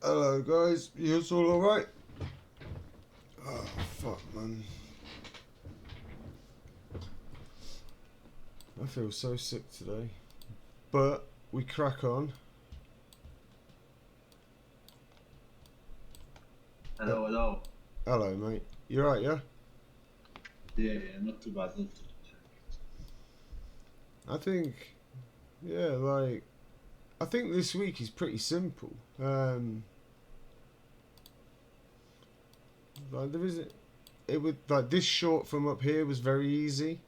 Hello guys, you all alright? Oh fuck man. I feel so sick today. But we crack on. Hello, hello. Hello mate. You right, yeah? Yeah, not too bad, not too I think like I think this week is pretty simple. Like there isn't it would like this short from up here was very easy.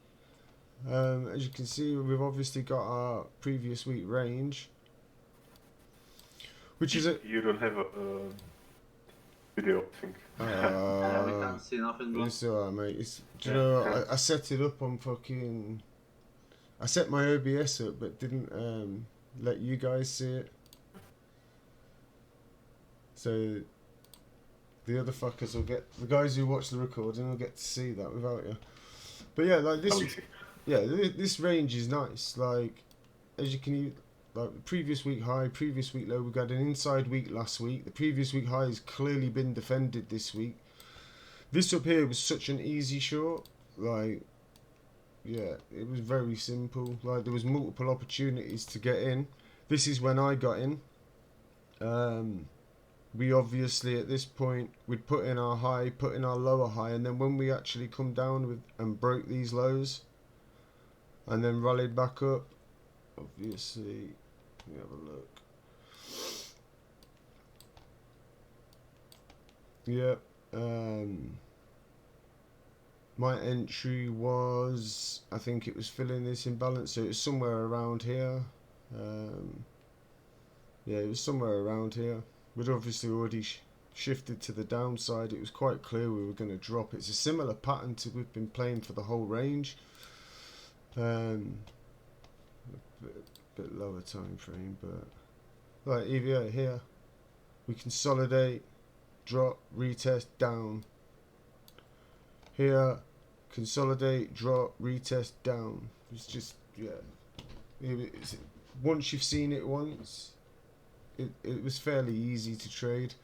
As you can see we've obviously got our previous week range. Which is a You don't have a video, I think. bad. We can't see nothing, bro. it's alright mate. Do you Yeah, know yeah. I set it up on fucking I set my OBS up but didn't let you guys see it. So the other fuckers will get the guys who watch the recording will get to see that without you. But yeah, like this Easy. this range is nice. Like as you can like previous week high, previous week low, we got an inside week last week. The previous week high has clearly been defended this week. This up here was such an easy short. Like yeah, it was very simple. Like there was multiple opportunities to get in. This is when I got in. We obviously at this point we'd put in our high, put in our lower high, and then when we actually come down with and broke these lows, and then rallied back up, obviously, let me have a look. Yep. My entry was, I think it was filling this imbalance, so it was somewhere around here. Yeah, it was somewhere around here. We'd obviously already shifted to the downside. It was quite clear we were going to drop. It's a similar pattern to we've been playing for the whole range. A bit lower time frame, but like here we consolidate, drop, retest, down. Here, consolidate, drop, retest, down. It's just once you've seen it once, it was fairly easy to trade.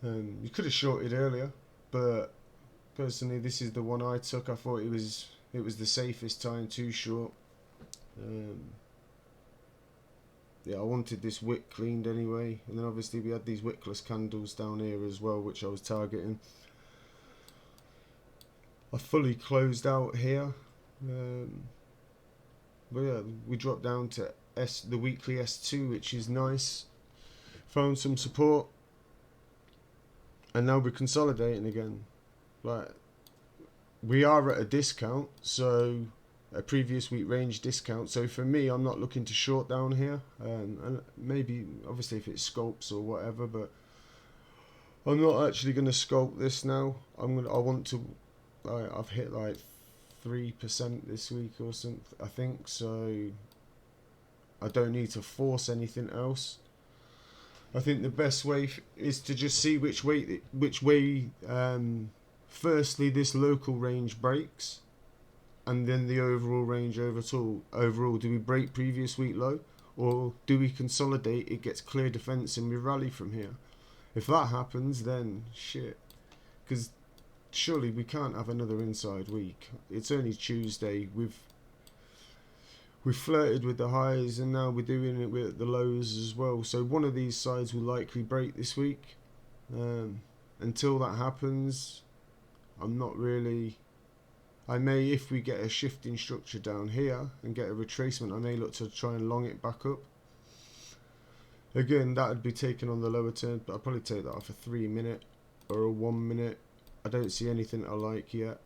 You could have shorted earlier, but personally, this is the one I took. I thought it was the safest time to short. Yeah, I wanted this wick cleaned anyway, and then obviously we had these wickless candles down here as well, which I was targeting. I fully closed out here, but yeah, we dropped down to the weekly S2, which is nice. Found some support, and now we're consolidating again. Like we are at a discount, so a previous week range discount. So for me, I'm not looking to short down here, and maybe obviously if it sculpts or whatever, but I'm not actually going to sculpt this now. I want to. I've hit like 3% this week or something, I think. So I don't need to force anything else. I think the best way is to just see which way. Firstly, this local range breaks, and then the overall range overall. Do we break previous week low, or do we consolidate? It gets clear defense and we rally from here. If that happens, then shit, because surely we can't have another inside week. It's only Tuesday. We've flirted with the highs and now we're doing it with the lows as well. So one of these sides will likely break this week. Until that happens, I'm not really. I may, if we get a shifting structure down here and get a retracement, I may look to try and long it back up. Again, that would be taken on the lower turn, but I'll probably take that off a 3 minute or a 1 minute. I don't see anything I like yet.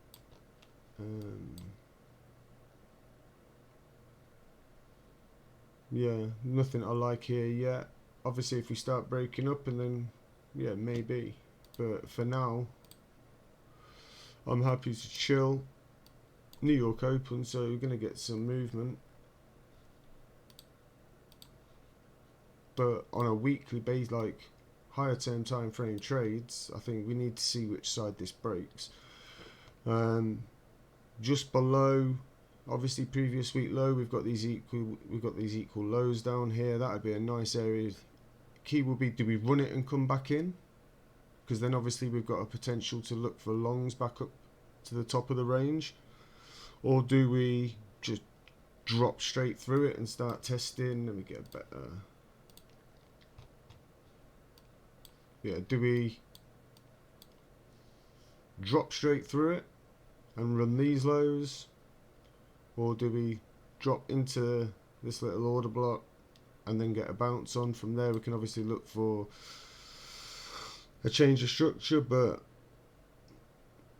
Yeah, nothing I like here yet. Obviously, if we start breaking up, and then yeah, maybe. But for now, I'm happy to chill. New York Open, so we're gonna get some movement. But on a weekly base, like higher term time frame trades, I think we need to see which side this breaks. Just below, obviously previous week low, we've got these equal lows down here. That would be a nice area key will be, do we run it and come back in? Because then obviously we've got a potential to look for longs back up to the top of the range. Or do we just drop straight through it and start testing? Let me get a better... Yeah, do we drop straight through it and run these lows? Or do we drop into this little order block and then get a bounce on? From there we can obviously look for a change of structure, but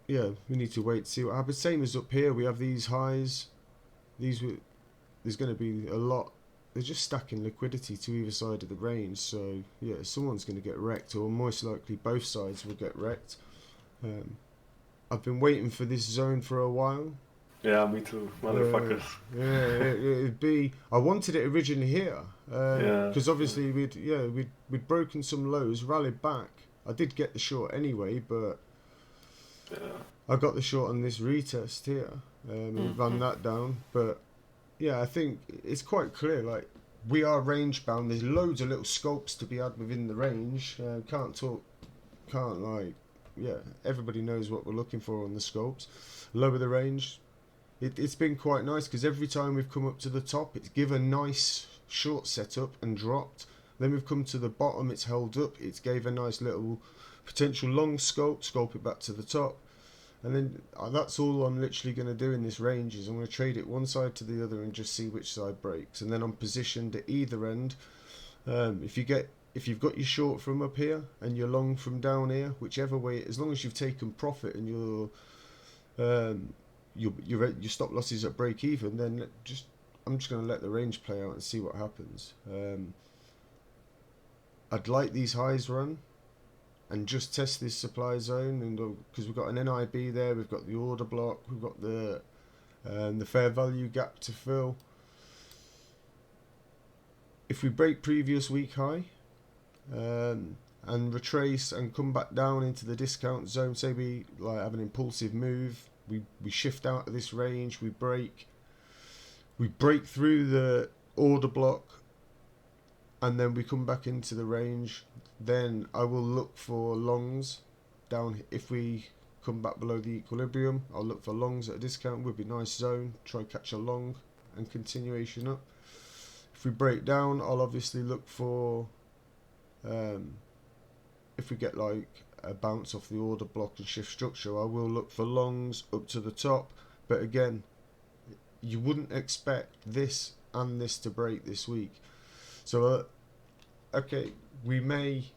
yeah, we need to wait to see what happens. Same as up here, we have these highs. There's going to be a lot. They're just stacking liquidity to either side of the range, so yeah, someone's going to get wrecked, or most likely both sides will get wrecked. I've been waiting for this zone for a while. Yeah, me too, motherfuckers. It'd be. I wanted it originally here, because obviously we'd broken some lows, rallied back. I did get the short anyway, but I got the short on this retest here, and ran that down. But yeah, I think it's quite clear. Like, we are range bound. There's loads of little scopes to be had within the range. Everybody knows what we're looking for on the scopes. Lower the range. It's been quite nice because every time we've come up to the top, it's given a nice short setup and dropped. Then we've come to the bottom, it's held up. It's gave a nice little potential long scope it back to the top. And then that's all I'm literally going to do in this range is I'm going to trade it one side to the other and just see which side breaks. And then I'm positioned at either end. If you've got your short from up here and your long from down here, whichever way, as long as you've taken profit and your stop losses at break even, then I'm just going to let the range play out and see what happens. I'd like these highs run and just test this supply zone, and because we've got an NIB there, we've got the order block, we've got the fair value gap to fill. If we break previous week high and retrace and come back down into the discount zone, say we like have an impulsive move, we shift out of this range, we break through the order block, and then we come back into the range, then I will look for longs down. If we come back below the equilibrium, I'll look for longs at a discount. Would be a nice zone, try catch a long and continuation up. If we break down, I'll obviously look for if we get like a bounce off the order block and shift structure, I will look for longs up to the top. But again, you wouldn't expect this and this to break this week. So okay, we may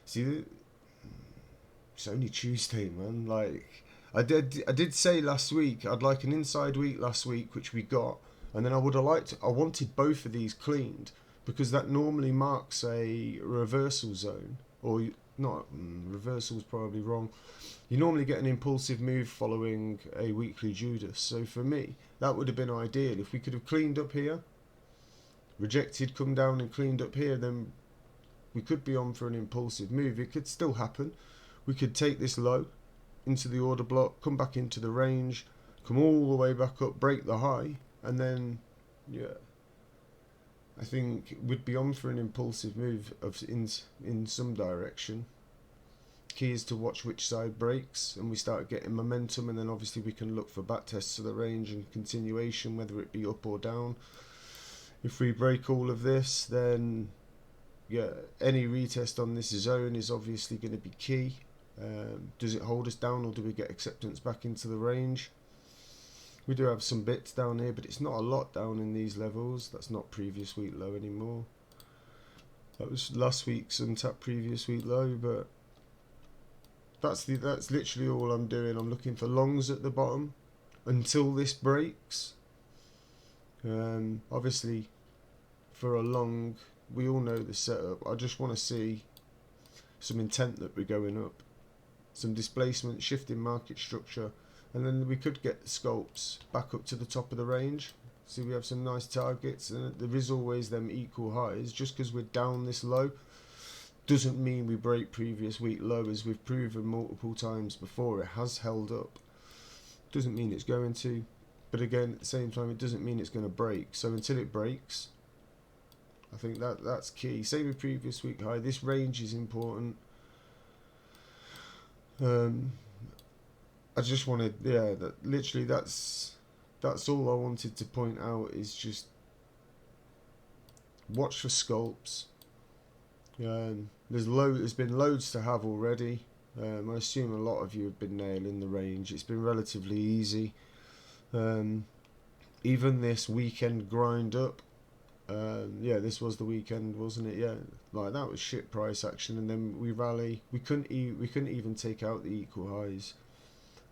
see. It's only Tuesday, man. Like I did say last week, I'd like an inside week last week, which we got, and then I wanted both of these cleaned, because that normally marks a reversal zone, or not. Reversal's probably wrong. You normally get an impulsive move following a weekly Judas. So for me, that would have been ideal. If we could have cleaned up here, rejected, come down and cleaned up here, then we could be on for an impulsive move. It could still happen. We could take this low into the order block, come back into the range, come all the way back up, break the high, and then I think we'd be on for an impulsive move in some direction. Key is to watch which side breaks and we start getting momentum, and then obviously we can look for back tests of the range and continuation, whether it be up or down. If we break all of this, then any retest on this zone is obviously going to be key. Does it hold us down, or do we get acceptance back into the range? We do have some bits down here, but it's not a lot down in these levels. That's not previous week low anymore. That was last week's untap previous week low, but that's literally all I'm doing. I'm looking for longs at the bottom until this breaks. Obviously, for a long, we all know the setup. I just want to see some intent that we're going up, some displacement, shifting market structure, and then we could get the scopes back up to the top of the range. See, we have some nice targets, and there is always them equal highs. Just because we're down this low doesn't mean we break previous week low, as we've proven multiple times before. It has held up. Doesn't mean it's going to, but again, at the same time, it doesn't mean it's going to break. So until it breaks, I think that's key. Same with previous week high. This range is important. I just wanted, yeah, literally that's all I wanted to point out, is just watch for scalps. There's been loads to have already. I assume a lot of you have been nailing the range. It's been relatively easy. Even this weekend grind up. Yeah, this was the weekend, wasn't it? Yeah, like that was shit price action, and then we rally. We couldn't even take out the equal highs,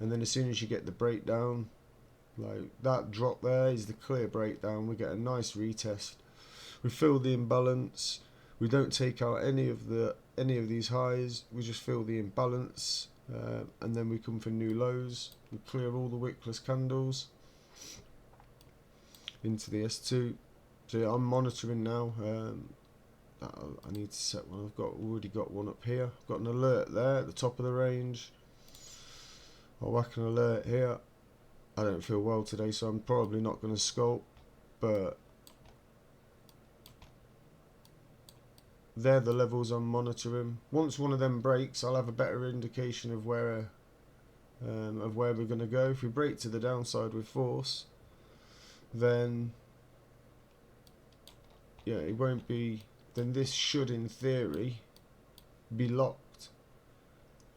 and then as soon as you get the breakdown, like that drop there is the clear breakdown. We get a nice retest. We fill the imbalance. We don't take out any of these highs. We just fill the imbalance, and then we come for new lows. We clear all the wickless candles into the S2. So yeah, I'm monitoring now. I need to set one. I've already got one up here. I've got an alert there at the top of the range. I'll whack an alert here. I don't feel well today, so I'm probably not going to sculpt, but they're the levels I'm monitoring. Once one of them breaks, I'll have a better indication of where we're going to go. If we break to the downside with force, then yeah, it won't be. Then this should, in theory, be locked.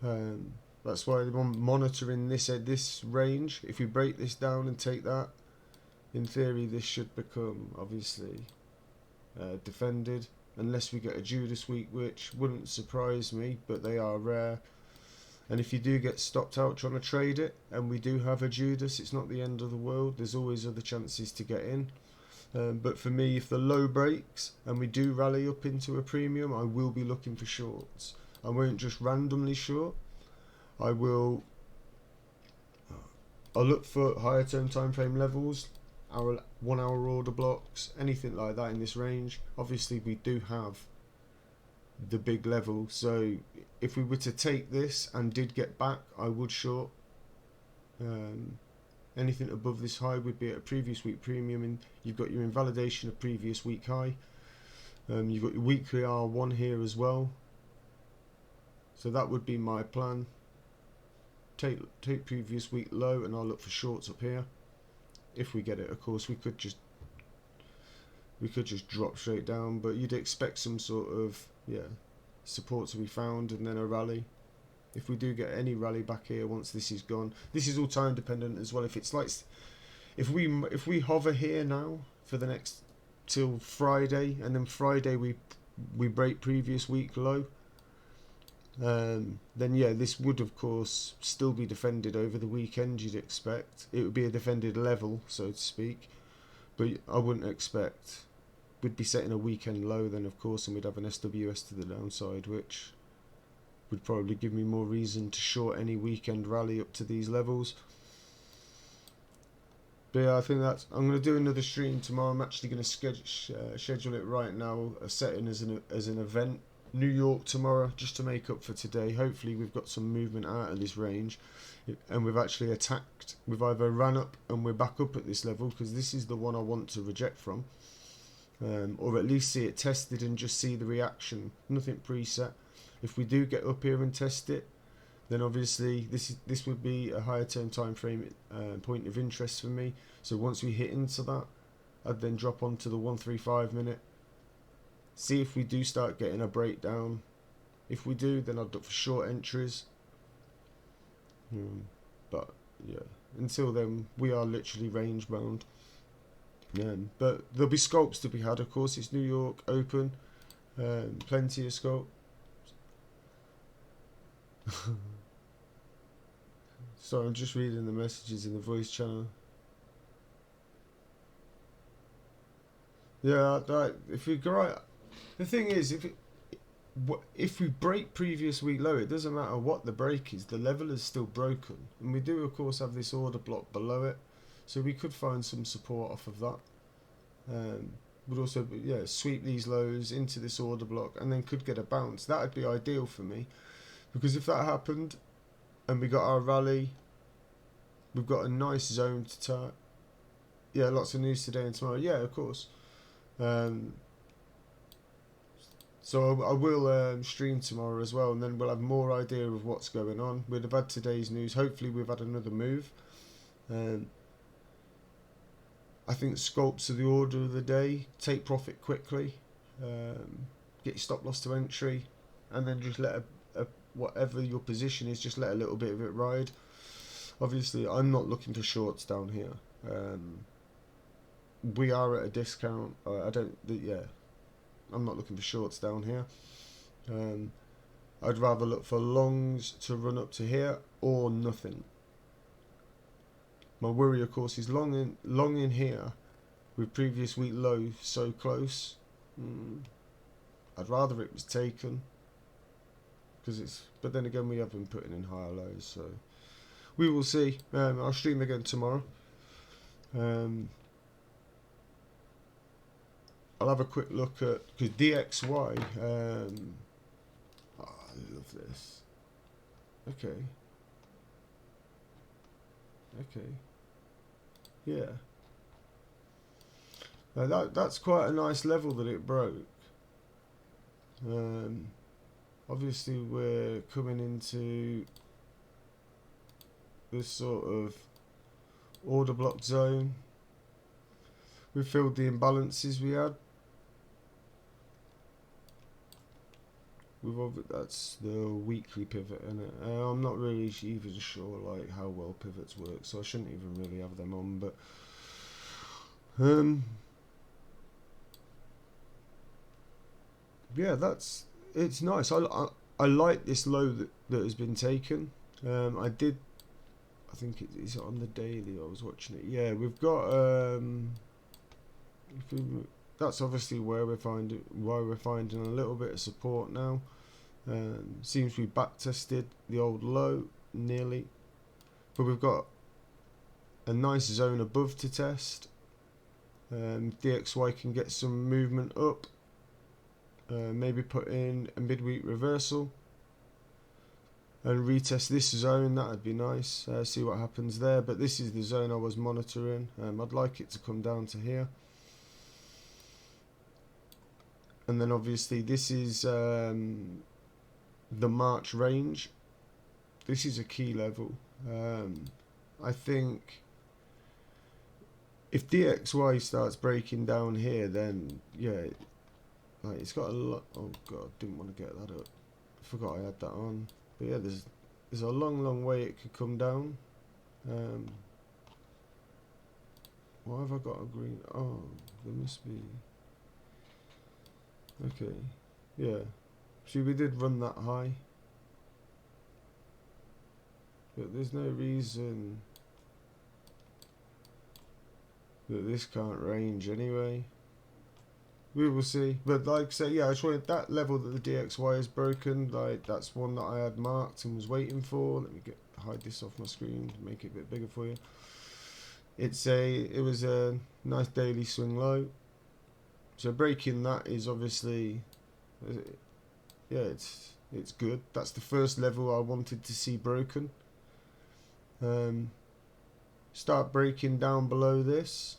That's why I'm monitoring this range. If we break this down and take that, in theory, this should become obviously defended, unless we get a Judas week, which wouldn't surprise me, but they are rare. And if you do get stopped out trying to trade it, and we do have a Judas, it's not the end of the world. There's always other chances to get in. But for me, if the low breaks and we do rally up into a premium, I will be looking for shorts. I won't just randomly short. I'll look for higher term time frame levels, our 1 hour order blocks, anything like that in this range. Obviously we do have the big level, so if we were to take this and did get back, I would short. Anything above this high would be at a previous week premium, and you've got your invalidation of previous week high. You've got your weekly R1 here as well, so that would be my plan. Take previous week low, and I'll look for shorts up here. If we get it, of course, we could just drop straight down, but you'd expect some sort of support to be found, and then a rally. If we do get any rally back here once this is gone, this is all time dependent as well. If it's like, if we hover here now for the next till Friday, and then Friday we break previous week low, then yeah, this would of course still be defended over the weekend. You'd expect it would be a defended level, so to speak, but I wouldn't expect we'd be setting a weekend low then, of course, and we'd have an SWS to the downside, which would probably give me more reason to short any weekend rally up to these levels. But yeah, I think I'm going to do another stream tomorrow. I'm actually going to schedule it right now, a setting as an event. New York tomorrow, just to make up for today. Hopefully we've got some movement out of this range, and we've actually attacked. We've either ran up and we're back up at this level, because this is the one I want to reject from, or at least see it tested and just see the reaction. Nothing preset. If we do get up here and test it, then obviously this would be a higher term time frame point of interest for me. So once we hit into that, I'd then drop onto the 135 minute. See if we do start getting a breakdown. If we do, then I'd look for short entries. But yeah, until then we are literally range bound. But there'll be scalps to be had, of course. It's New York Open, plenty of scalp. Sorry, I'm just reading the messages in the voice channel. Yeah, if we go, the thing is, if we break previous week low, it doesn't matter what the break is. The level is still broken, and we do of course have this order block below it, so we could find some support off of that. Would also sweep these lows into this order block, and then could get a bounce. That would be ideal for me. Because if that happened, and we got our rally, we've got a nice zone to target. Yeah, lots of news today and tomorrow. Yeah, of course. So I will stream tomorrow as well, and then we'll have more idea of what's going on. We'd have had today's news. Hopefully we've had another move. I think sculpts are the order of the day. Take profit quickly. Get your stop loss to entry, and then just let whatever your position is, just let a little bit of it ride. Obviously, I'm not looking for shorts down here. We are at a discount. I'm not looking for shorts down here. I'd rather look for longs to run up to here or nothing. My worry, of course, is long in here with previous week low so close. I'd rather it was taken, but then again, we have been putting in higher lows, so we will see. I'll stream again tomorrow. I'll have a quick look at, because DXY, I love this. Okay. Yeah. Now that's quite a nice level that it broke. Obviously we're coming into this sort of order block zone. We filled the imbalances we had. That's the weekly pivot, innit? I'm not really even sure like how well pivots work, so I shouldn't even really have them on. But yeah, it's nice. I like this low that has been taken. I think is it on the daily? I was watching it. Yeah, we've got that's obviously why we're finding a little bit of support now. Seems we back tested the old low nearly, but we've got a nice zone above to test. DXY can get some movement up, maybe put in a midweek reversal and retest this zone. That'd be nice. See what happens there, but this is the zone I was monitoring. I'd like it to come down to here. And then obviously this is the March range. This is a key level. I think if DXY starts breaking down here, then yeah, like it's got a lot. Oh god, didn't want to get that up. Forgot I had that on. But yeah, there's a long way it could come down. Why have I got a green? Oh, there must be. Okay, yeah. See, we did run that high, but there's no reason that this can't range anyway. We will see. But like I say, yeah, I just wanted that level that the DXY is broken. Like that's one that I had marked and was waiting for. Let me hide this off my screen to make it a bit bigger for you. It was a nice daily swing low. So breaking that is obviously, yeah, it's good. That's the first level I wanted to see broken. Start breaking down below this,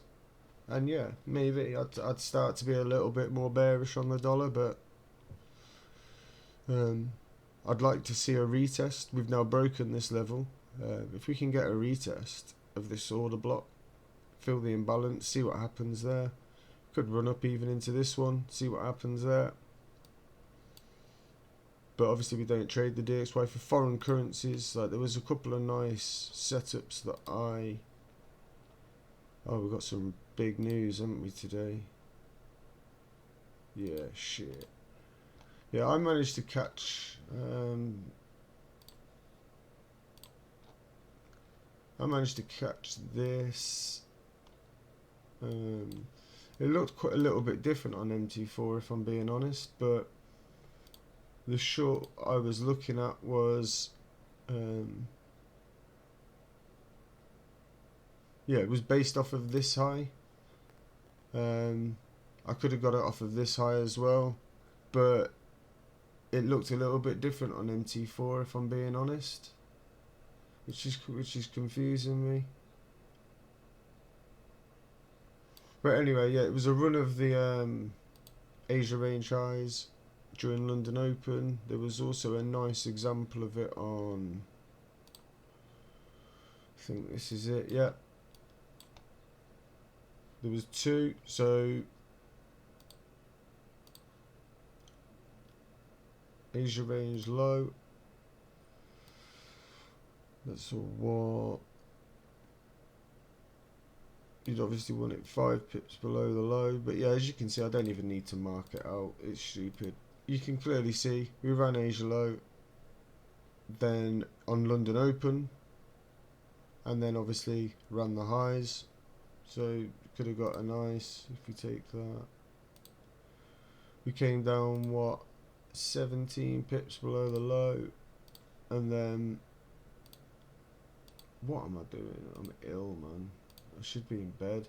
and yeah, maybe I'd start to be a little bit more bearish on the dollar, but I'd like to see a retest. We've now broken this level. If we can get a retest of this order block, fill the imbalance, see what happens there. Could run up even into this one, see what happens there. But obviously we don't trade the DXY for foreign currencies. Like there was a couple of nice setups that oh, we've got some big news, haven't we, today? Yeah, shit. Yeah, I managed to catch this. It looked quite a little bit different on MT4 if I'm being honest, but the short I was looking at was yeah, it was based off of this high. I could have got it off of this high as well, but it looked a little bit different on MT4 if I'm being honest, which is confusing me. But anyway, yeah, it was a run of the Asia range highs, during London Open. There was also a nice example of it on, I think this is it, yeah. There was two, so Asia range low. That's all what you'd obviously want it 5 pips below the low, but yeah, as you can see, I don't even need to mark it out. It's stupid. You can clearly see we ran Asia low, then on London Open, and then obviously ran the highs. So could have got a nice, if we take that, we came down what, 17 pips below the low, and then what am I doing? I'm ill, man. I should be in bed.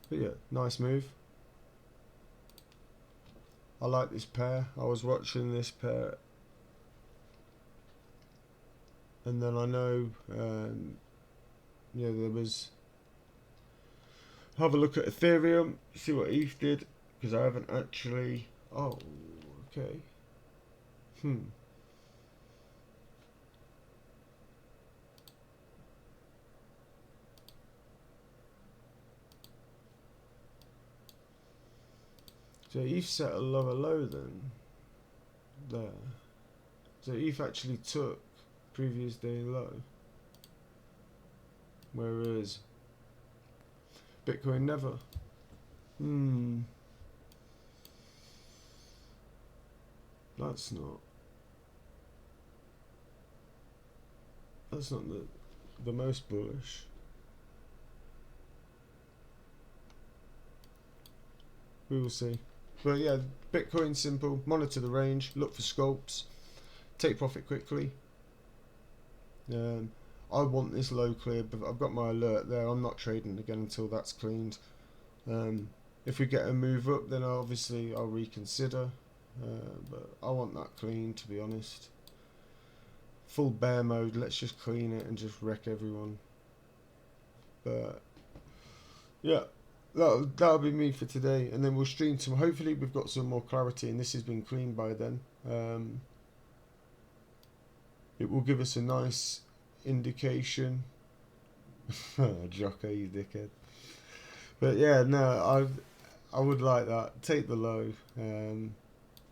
But yeah, nice move. I like this pair. I was watching this pair, and then I know yeah, there was, have a look at Ethereum, see what ETH did, because I haven't actually, oh, okay, so ETH set a lower low then, there, so ETH actually took previous day low, whereas Bitcoin never. That's not the most bullish. We will see. But yeah, Bitcoin simple. Monitor the range. Look for scalps. Take profit quickly. I want this low clear, but I've got my alert there. I'm not trading again until that's cleaned. If we get a move up, then obviously I'll reconsider. But I want that clean, to be honest. Full bear mode. Let's just clean it and just wreck everyone. But yeah, that'll be me for today, and then we'll stream some. Hopefully we've got some more clarity, and this has been cleaned by then. It will give us a nice indication. Jocko, you dickhead. But yeah, no, I would like that. Take the low,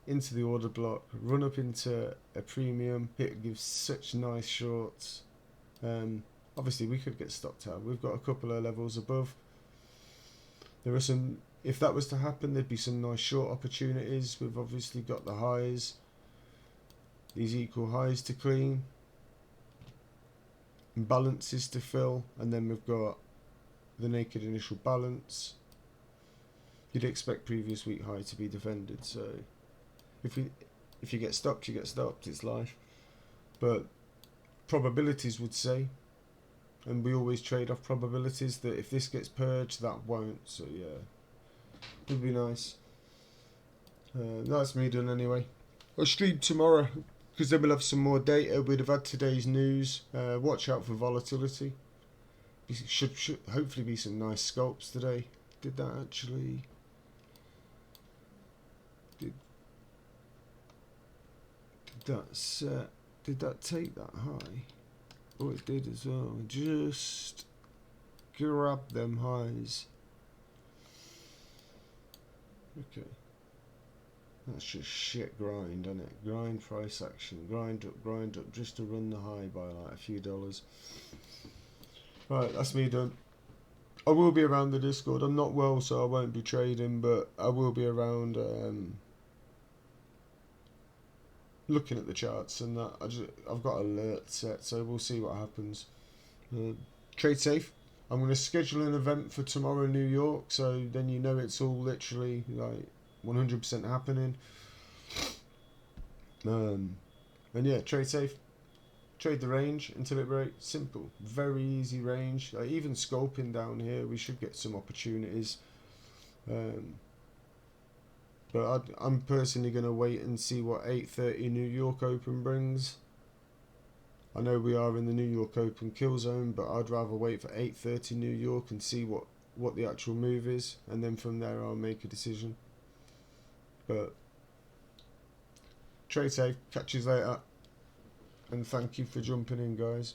into the order block, run up into a premium. It gives such nice shorts. Obviously we could get stopped out. We've got a couple of levels above. There are some, if that was to happen, there'd be some nice short opportunities. We've obviously got the highs, these equal highs to clean, balances to fill, and then we've got the naked initial balance. You'd expect previous week high to be defended, so if you get stopped, you get stopped. It's life. But probabilities would say, and we always trade off probabilities, that if this gets purged, that won't. So yeah, it'd be nice. That's me done anyway. I'll stream tomorrow, because then we'll have some more data. We'd have had today's news. Watch out for volatility. Should hopefully be some nice scalps today. Did that actually? Did that set? Did that take that high? Oh, it did as well. Just grab them highs. Okay. That's just shit grind, isn't it? Grind price action. Grind up just to run the high by like a few dollars. Right, that's me done. I will be around the Discord. I'm not well, so I won't be trading, but I will be around looking at the charts and that. I've got alerts set, so we'll see what happens. Trade safe. I'm going to schedule an event for tomorrow in New York, so then you know it's all literally like 100% happening. And yeah, trade safe. Trade the range until it breaks. Simple, very easy range. Even scalping down here, we should get some opportunities. But I'm personally going to wait and see what 8:30 New York Open brings. I know we are in the New York Open kill zone, but I'd rather wait for 8:30 New York and see what the actual move is, and then from there I'll make a decision. But trade safe. Catch you later. And thank you for jumping in, guys.